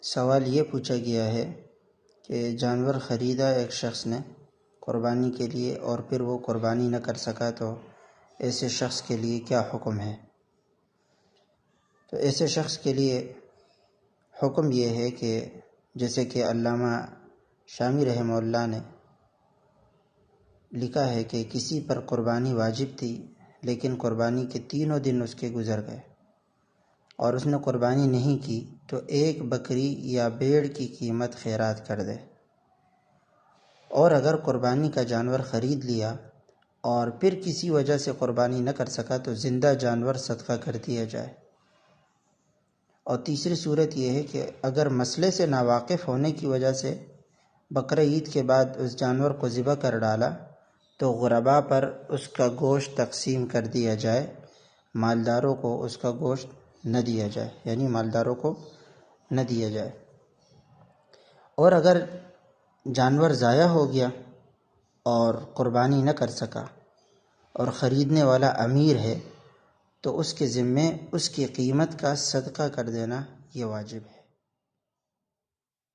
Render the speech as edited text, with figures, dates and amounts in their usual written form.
سوال یہ پوچھا گیا ہے کہ جانور خریدا ایک شخص نے قربانی کے لیے اور پھر وہ قربانی نہ کر سکا تو ایسے شخص کے لیے کیا حکم ہے؟ تو ایسے شخص کے لیے حکم یہ ہے کہ جیسے کہ علامہ شامی رحمہ اللہ نے لکھا ہے کہ کسی پر قربانی واجب تھی لیکن قربانی کے 3 دن اس کے گزر گئے اور اس نے قربانی نہیں کی تو ایک بکری یا بھیڑ کی قیمت خیرات کر دے، اور اگر قربانی کا جانور خرید لیا اور پھر کسی وجہ سے قربانی نہ کر سکا تو زندہ جانور صدقہ کر دیا جائے۔ اور تیسری صورت یہ ہے کہ اگر مسئلے سے ناواقف ہونے کی وجہ سے بقرہ عید کے بعد اس جانور کو ذبح کر ڈالا تو غرباء پر اس کا گوشت تقسیم کر دیا جائے، مالداروں کو اس کا گوشت نہ دیا جائے، یعنی مالداروں کو نہ دیا جائے۔ اور اگر جانور ضائع ہو گیا اور قربانی نہ کر سکا اور خریدنے والا امیر ہے تو اس کے ذمے اس کی قیمت کا صدقہ کر دینا یہ واجب ہے۔